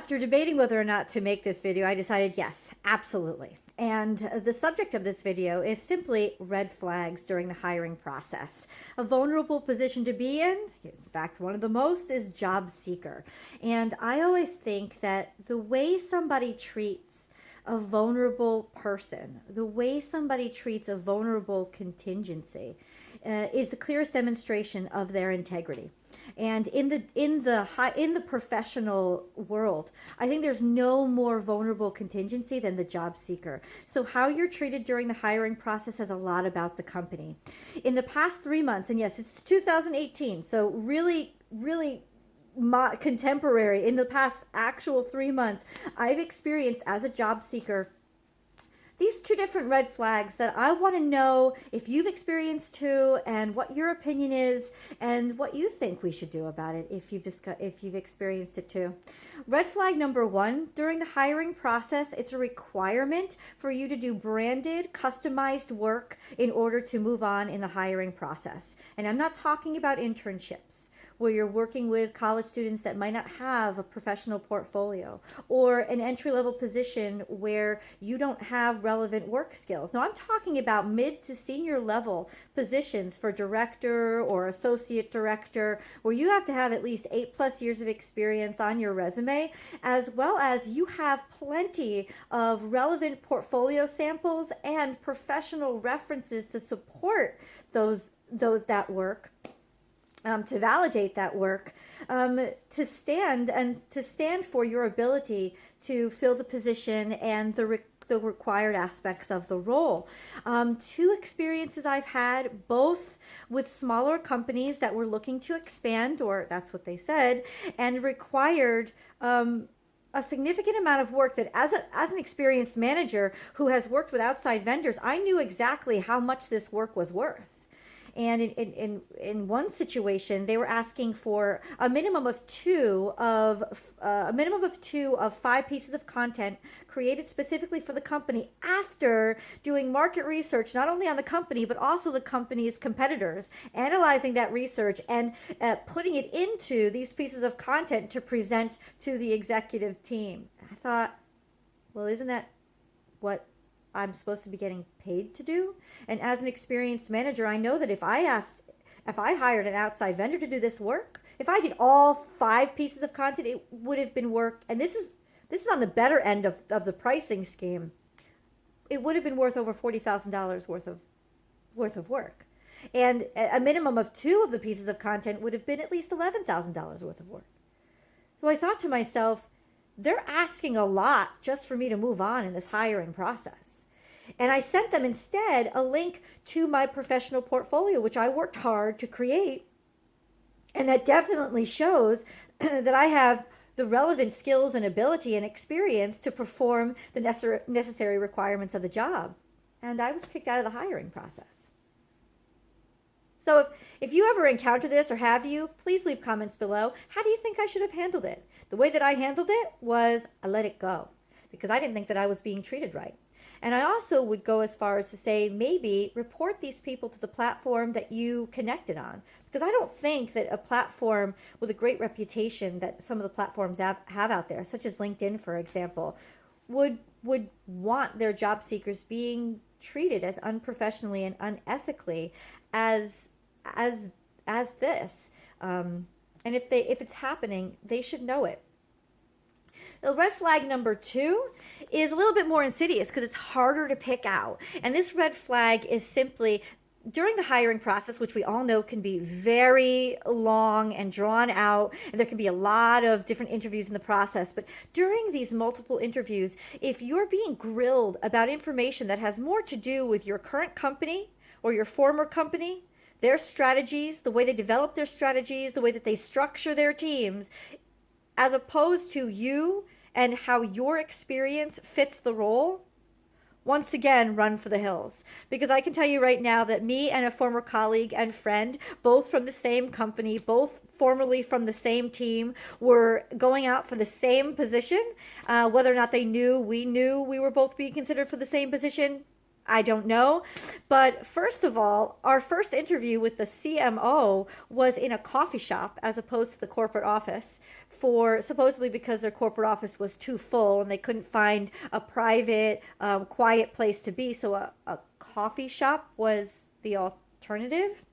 After debating whether or not to make this video, I decided yes, absolutely. And the subject of this video is simply red flags during the hiring process. A vulnerable position to be in fact, one of the most, is job seeker. And I always think that the way somebody treats a vulnerable person, the way somebody treats a vulnerable contingency, is the clearest demonstration of their integrity. And in the professional world, I think there's no more vulnerable contingency than the job seeker. So how you're treated during the hiring process says a lot about the company. In the past 3 months, and yes, it's 2018, so really contemporary, in the past actual 3 months, I've experienced as a job seeker these two different red flags that I want to know if you've experienced too, and what your opinion is, and what you think we should do about it if you've experienced it too. Red flag number 1, during the hiring process, it's a requirement for you to do branded, customized work in order to move on in the hiring process. And I'm not talking about internships, where you're working with college students that might not have a professional portfolio, or an entry-level position where you don't have relevant work skills. No, I'm talking about mid to senior level positions for director or associate director, where you have to have at least 8+ years of experience on your resume, as well as you have plenty of relevant portfolio samples and professional references to support that work. To validate that work, to stand for your ability to fill the position and the required aspects of the role. 2 experiences I've had, both with smaller companies that were looking to expand, or that's what they said, and required a significant amount of work that as an experienced manager who has worked with outside vendors, I knew exactly how much this work was worth. And in one situation, they were asking for a minimum of 2 of 5 pieces of content created specifically for the company, after doing market research not only on the company but also the company's competitors, analyzing that research and putting it into these pieces of content to present to the executive team. I thought, well, isn't that what I'm supposed to be getting paid to do? And as an experienced manager, I know that if I hired an outside vendor to do this work, if I did all 5 pieces of content, it would have been work. And this is on the better end of the pricing scheme. It would have been worth over $40,000 worth of work. And a minimum of 2 of the pieces of content would have been at least $11,000 worth of work. So I thought to myself, they're asking a lot just for me to move on in this hiring process. And I sent them instead a link to my professional portfolio, which I worked hard to create. And that definitely shows that I have the relevant skills and ability and experience to perform the necessary requirements of the job. And I was kicked out of the hiring process. So if you ever encounter this, or have you, please leave comments below. How do you think I should have handled it? The way that I handled it was I let it go, because I didn't think that I was being treated right. And I also would go as far as to say, maybe report these people to the platform that you connected on. Because I don't think that a platform with a great reputation that some of the platforms have out there, such as LinkedIn, for example, would want their job seekers being treated as unprofessionally and unethically as this. And if it's happening, they should know it. The red flag number 2 is a little bit more insidious because it's harder to pick out. And this red flag is simply, during the hiring process, which we all know can be very long and drawn out, and there can be a lot of different interviews in the process, but during these multiple interviews, if you're being grilled about information that has more to do with your current company or your former company, their strategies, the way they develop their strategies, the way that they structure their teams, as opposed to you and how your experience fits the role, once again, run for the hills. Because I can tell you right now that me and a former colleague and friend, both from the same company, both formerly from the same team, were going out for the same position. Whether or not we knew we were both being considered for the same position, I don't know. But first of all, our first interview with the CMO was in a coffee shop as opposed to the corporate office, for supposedly because their corporate office was too full and they couldn't find a private, quiet place to be. So a coffee shop was the alternative.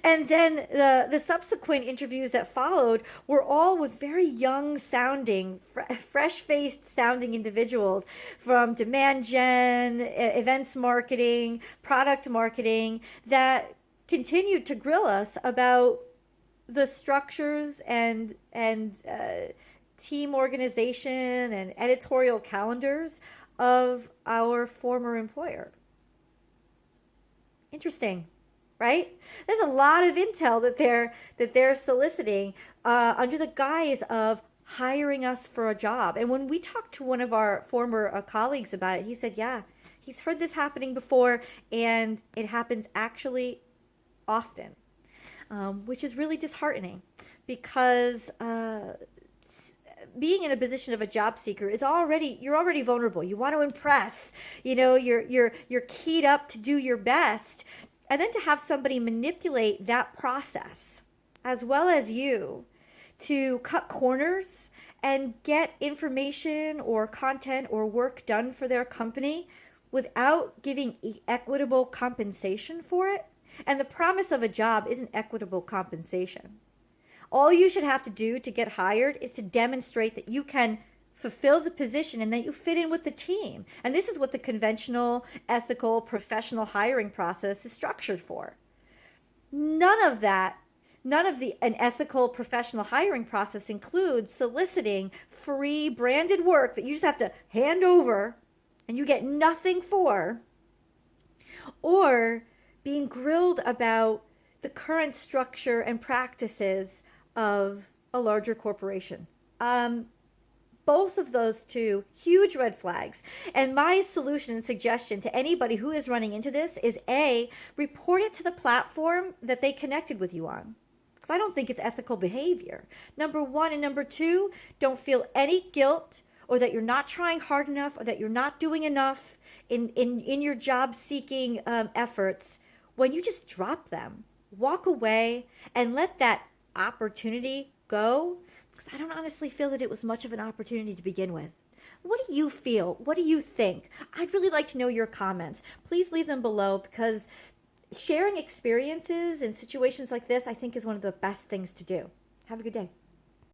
And then the subsequent interviews that followed were all with very young sounding, fresh faced sounding individuals from demand gen, events marketing, product marketing, that continued to grill us about the structures and team organization and editorial calendars of our former employer. Interesting, right? There's a lot of intel that they're soliciting under the guise of hiring us for a job. And when we talked to one of our former colleagues about it, he said, yeah, he's heard this happening before, and it happens actually often, which is really disheartening because being in a position of a job seeker is you're already vulnerable. You want to impress, you're keyed up to do your best. And then to have somebody manipulate that process as well as you to cut corners and get information or content or work done for their company without giving equitable compensation for it. And the promise of a job isn't equitable compensation. All you should have to do to get hired is to demonstrate that you can fulfill the position and that you fit in with the team. And this is what the conventional, ethical, professional hiring process is structured for. None of an ethical professional hiring process includes soliciting free branded work that you just have to hand over and you get nothing for, or being grilled about the current structure and practices of a larger corporation. Both of those two, huge red flags. And my solution and suggestion to anybody who is running into this is A, report it to the platform that they connected with you on. Because I don't think it's ethical behavior. Number one. And number two, don't feel any guilt or that you're not trying hard enough or that you're not doing enough in your job seeking efforts when you just drop them. Walk away and let that opportunity go. Because I don't honestly feel that it was much of an opportunity to begin with. What do you feel? What do you think? I'd really like to know your comments. Please leave them below, because sharing experiences in situations like this, I think, is one of the best things to do. Have a good day.